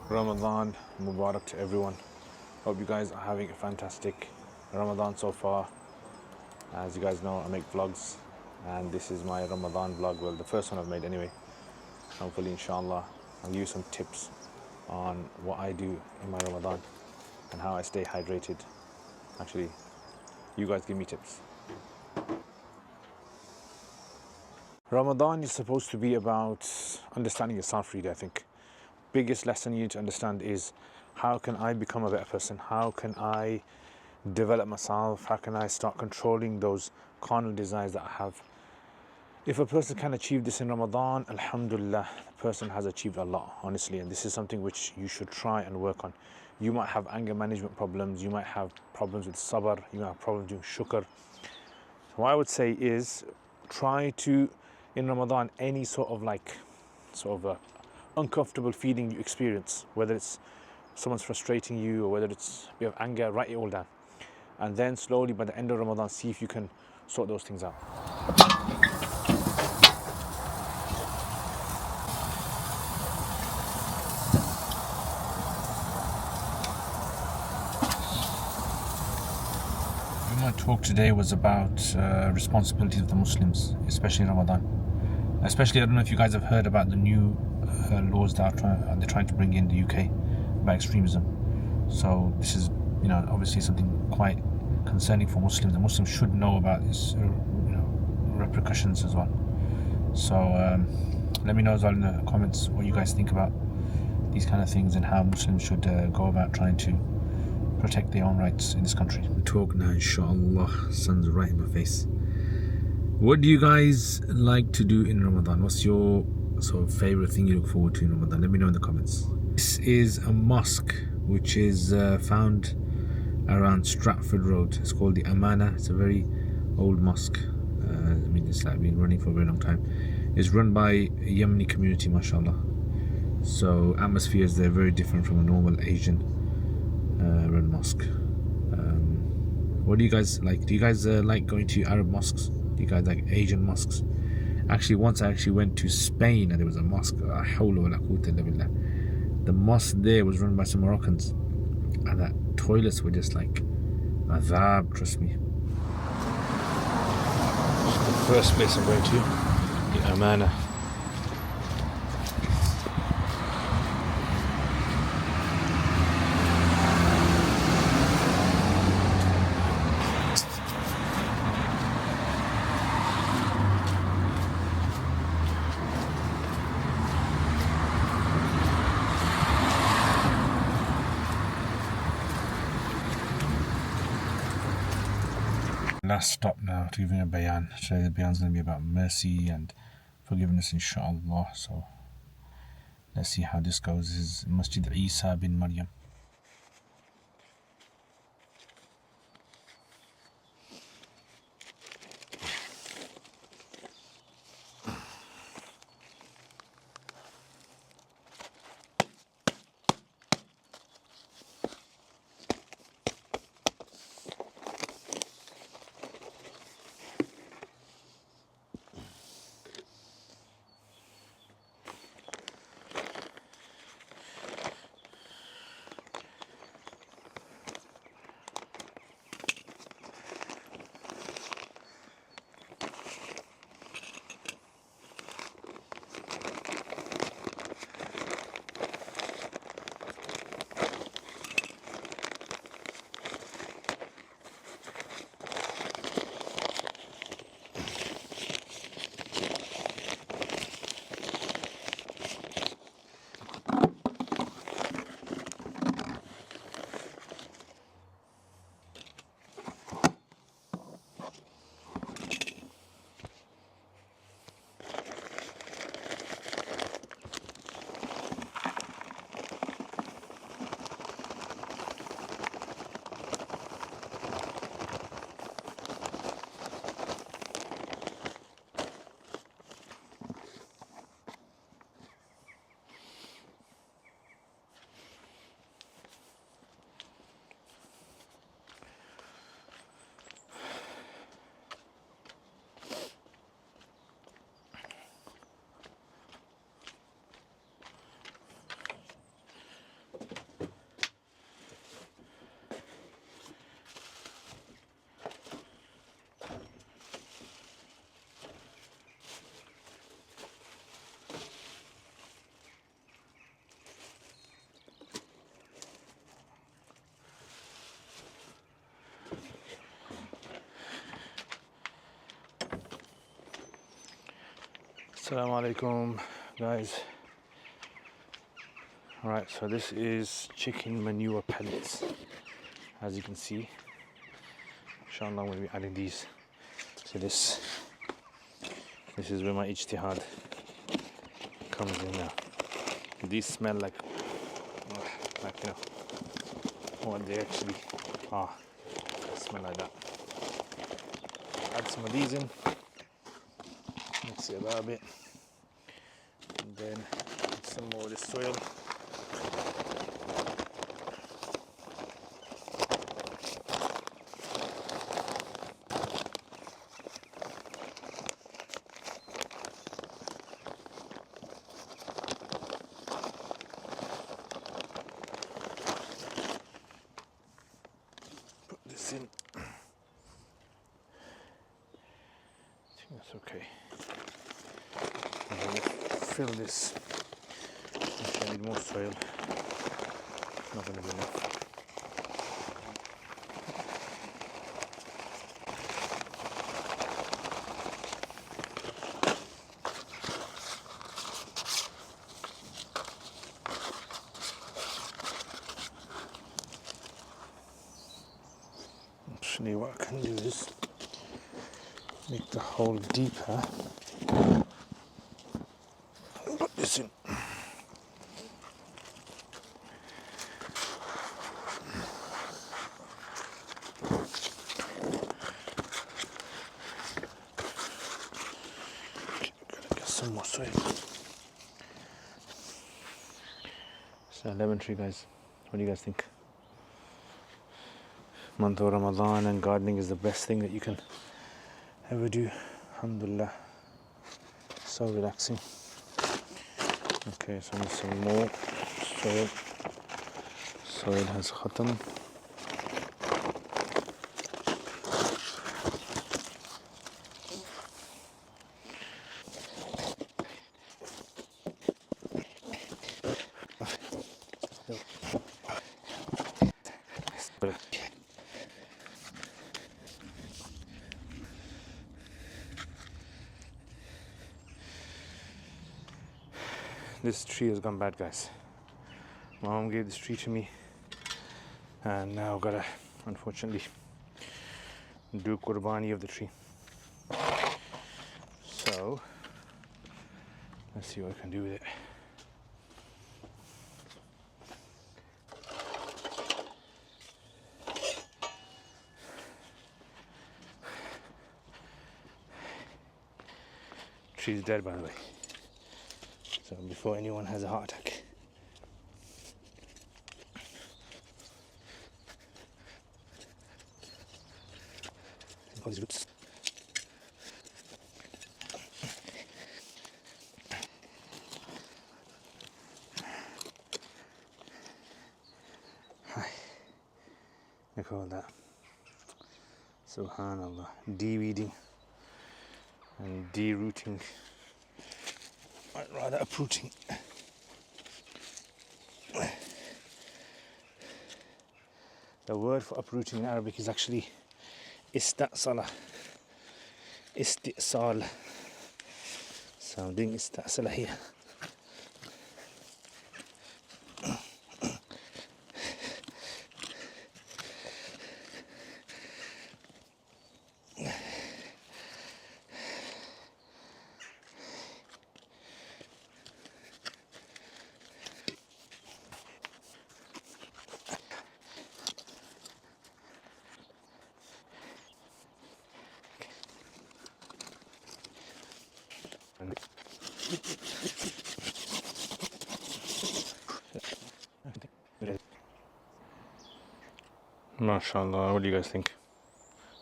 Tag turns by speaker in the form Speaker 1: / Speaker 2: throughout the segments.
Speaker 1: Ramadan Mubarak to everyone. Hope you guys are having a fantastic Ramadan so far. As you guys know, I make vlogs and this is my Ramadan vlog. Well, the first one I've made anyway. Hopefully, inshallah, I'll give you some tips on what I do in my Ramadan and how I stay hydrated. Actually, you guys give me tips. Ramadan is supposed to be about understanding yourself, really, I think. Biggest lesson you need to understand is how can I become a better person? How can I develop myself? How can I start controlling those carnal desires that I have? If a person can achieve this in Ramadan, alhamdulillah, the person has achieved a lot, honestly, and this is something which you should try and work on. You might have anger management problems, you might have problems with sabr, you might have problems doing shukr. So what I would say is try to, in Ramadan, any sort of uncomfortable feeling you experience, whether it's someone's frustrating you or whether it's you have anger, write it all down. And then slowly by the end of Ramadan, see if you can sort those things out. My talk today was about responsibilities of the Muslims, especially in Ramadan. Especially, I don't know if you guys have heard about the new laws that they're trying to bring in the UK about extremism. So this is, obviously something quite concerning for Muslims. The Muslims should know about this, repercussions as well. So let me know as well in the comments what you guys think about these kind of things and how Muslims should go about trying to protect their own rights in this country. Talk now, inshallah. Sun's right in my face. What do you guys like to do in Ramadan? What's your sort of favorite thing you look forward to in Ramadan? Let me know in the comments. This is a mosque which is found around Stratford Road. It's called the Amana. It's a very old mosque. It's been running for a very long time. It's run by a Yemeni community, mashallah. So atmospheres there are very different from a normal Asian run mosque. What do you guys like? Do you guys like going to Arab mosques? Do you guys like Asian mosques? Actually, once I went to Spain and there was a mosque. The mosque there was run by some Moroccans, and the toilets were just like azab, trust me. The first place I'm going to, the Amana. Last stop now to giving a bayan. Today the bayan's going to be about mercy and forgiveness, inshallah. So let's see how this goes. This is Masjid Isa bin Maryam. Assalamu alaikum, guys. Alright, so this is chicken manure pellets. As you can see, inshallah, I'm going to be adding these to this. This is where my ijtihad comes in now. These smell like you know, what they actually are. They smell like that. Add some of these in. Mix it about a bit. And then add some more of this soil. Put this in. I think that's okay. I'm going to fill this. Actually, I need more soil. Not going to be enough. Actually, what I can do is make the hole deeper. Put this in. Gotta get some more soil. It's a lemon tree, guys. What do you guys think? Month of Ramadan, and gardening is the best thing that you can ever do. Alhamdulillah. So relaxing. Okay, so I need some more soil. Soil has khatam. This tree has gone bad, guys. My mom gave this tree to me, and now I've gotta, unfortunately, do qurbani of the tree. So let's see what I can do with it. Tree's dead, by the way. So before anyone has a heart attack. All these roots. Hi. Look at all that. Subhanallah. De-weeding and de-rooting. I'd rather uprooting. The word for uprooting in Arabic is actually istasala. Istisal. So I'm doing istasala here. MashaAllah, what do you guys think?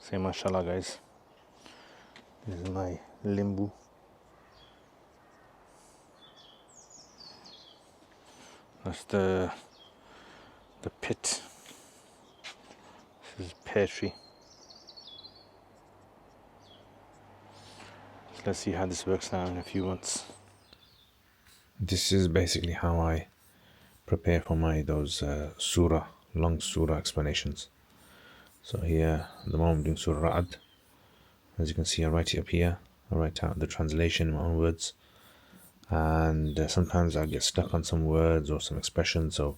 Speaker 1: Say MashaAllah, guys. This is my limbu. That's the pit. This is pear tree. So let's see how this works now in a few months. This is basically how I prepare for those surah, long surah explanations. So here, at the moment I'm doing Surah Ra'ad. As you can see, I write it up here. I write out the translation in my own words. and sometimes I get stuck on some words or some expressions. So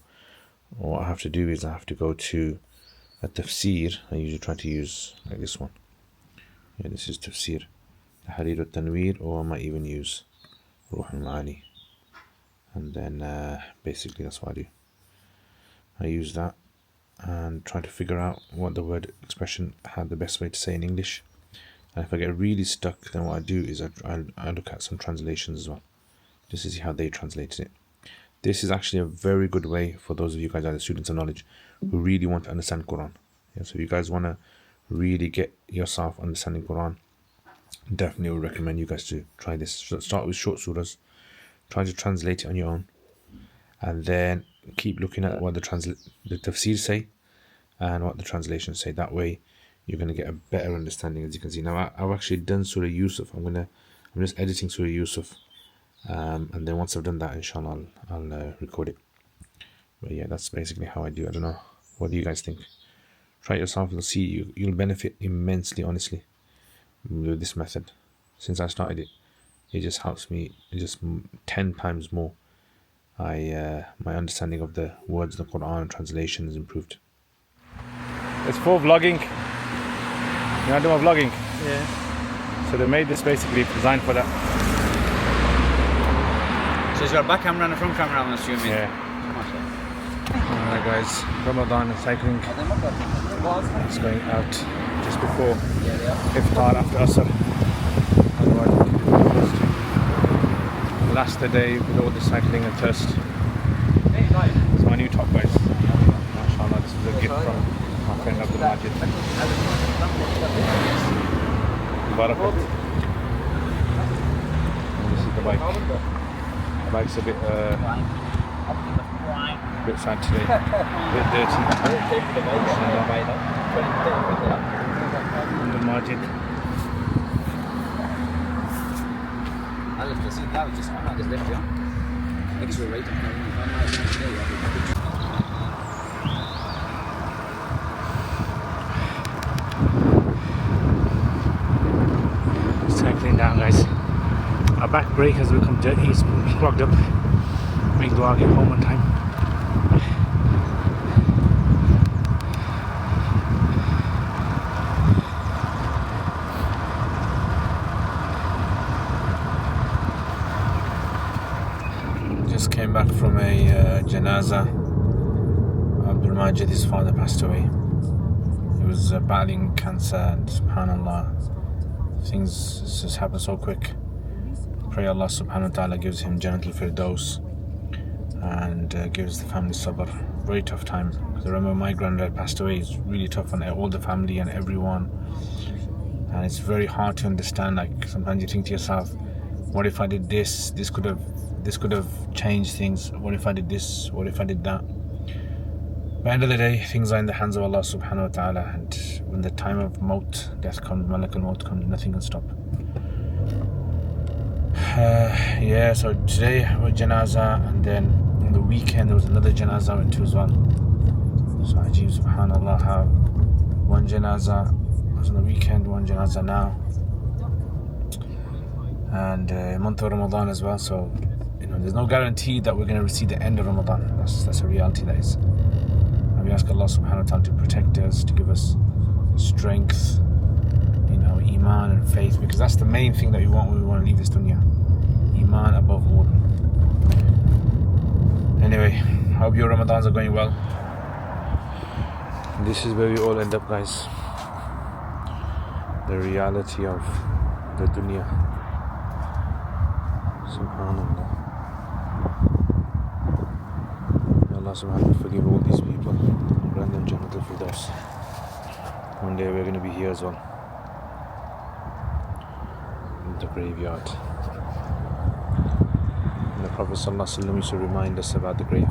Speaker 1: what I have to do is I have to go to a tafsir. I usually try to use like this one. Yeah, this is tafsir. Tahrir al-Tanweer, or I might even use Ruh al-Ma'ani. And then basically that's what I do. I use that and try to figure out what the word expression had the best way to say in English. And if I get really stuck, then what I do is I look at some translations as well, just to see how they translated it. This is actually a very good way for those of you guys that are students of knowledge who really want to understand Quran. Yeah, so if you guys want to really get yourself understanding Quran, definitely would recommend you guys to try this. So start with short surahs, try to translate it on your own, and then keep looking at what the tafsir say and what the translations say. That way you're going to get a better understanding. As you can see now, I've actually done Surah Yusuf. I'm just editing Surah Yusuf, and then once I've done that, inshallah, I'll record it. But yeah, that's basically how I do. I don't know, what do you guys think? Try it yourself. You'll see you'll benefit immensely, honestly, with this method. Since I started it, it just helps me just 10 times more. My understanding of the words of the Quran and translation is improved. It's for vlogging. You know, doing vlogging.
Speaker 2: Yeah.
Speaker 1: So they made this basically designed for that.
Speaker 2: So it's got a back camera and a front camera, I'm assuming.
Speaker 1: Yeah. Alright guys, Ramadan and cycling. It's going out just before iftar after Asr. Last the day with all the cycling and thirst. It's my new top, guys. MashaAllah, this is a gift from my friend Abdul Majid. Barakat. And this is the bike. The bike's a bit sad today, a bit dirty. Abdul Majid. Cycling down, guys. Our back brake has become dirty, it's clogged up. Make dua get home on time. Just came back from a janaza. Abdul Majid, his father, passed away. He was battling cancer, and subhanallah, things just happen so quick. Pray Allah subhanahu wa ta'ala gives him Jannatul Firdaus and gives the family sabr. Very tough time. Because I remember my granddad passed away. It's really tough on all the family and everyone. And it's very hard to understand. Like, sometimes you think to yourself, what if I did this? This could have changed things. What if I did this? What if I did that? By the end of the day, things are in the hands of Allah subhanahu wa ta'ala, and when the time of maut, death comes, Malak al-Maut comes, nothing can stop. Yeah, so today was janaza, and then on the weekend there was another janaza I went to as well. So ajib, subhanallah, how one janaza was on the weekend, one janaza now, and month of Ramadan as well. So, you know, there's no guarantee that we're going to see the end of Ramadan. That's a reality, that is. And we ask Allah subhanahu wa ta'ala to protect us, to give us strength, you know, iman and faith, because that's the main thing that we want when we want to leave this dunya. Iman above all. Anyway, hope your Ramadans are going well. This is where we all end up, guys. The reality of the dunya. Subhanallah. May Allah subhanahu wa ta'ala forgive all these people and grant them Jannatul Firdaus. One day we're going to be here as well, in the graveyard. And the Prophet ﷺ used to remind us about the grave,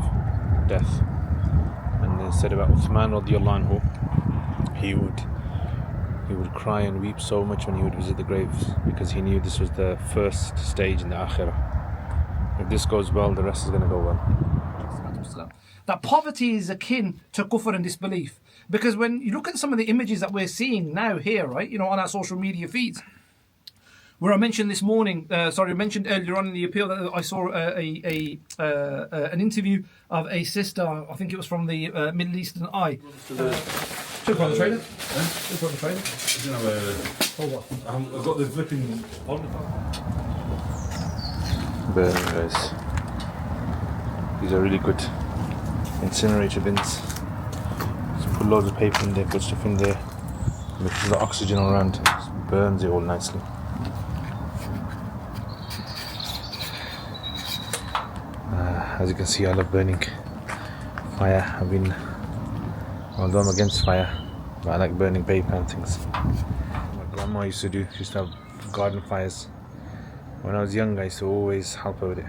Speaker 1: death. And then said about Uthman radiallahu anhu, he would cry and weep so much when he would visit the graves, because he knew this was the first stage in the akhirah. If this goes well, the rest is going to go well.
Speaker 3: That poverty is akin to kufr and disbelief. Because when you look at some of the images that we're seeing now here, right, you know, on our social media feeds, where I mentioned this morning, I mentioned earlier on in the appeal that I saw an interview of a sister, I think it was from the Middle Eastern Eye. Took on the trailer? Took on the trailer? Hold on.
Speaker 4: I've got the flipping on.
Speaker 1: Burning, guys. These are really good incinerator bins. Just put loads of paper in there, put stuff in there, mixes the oxygen around, just burns it all nicely. As you can see, I love burning fire. Although I'm against fire, but I like burning paper and things. My grandma used to do, she used to have garden fires. When I was young, I used to always help her with it.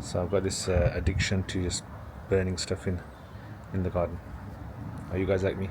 Speaker 1: So I've got this addiction to just burning stuff in the garden. Are you guys like me?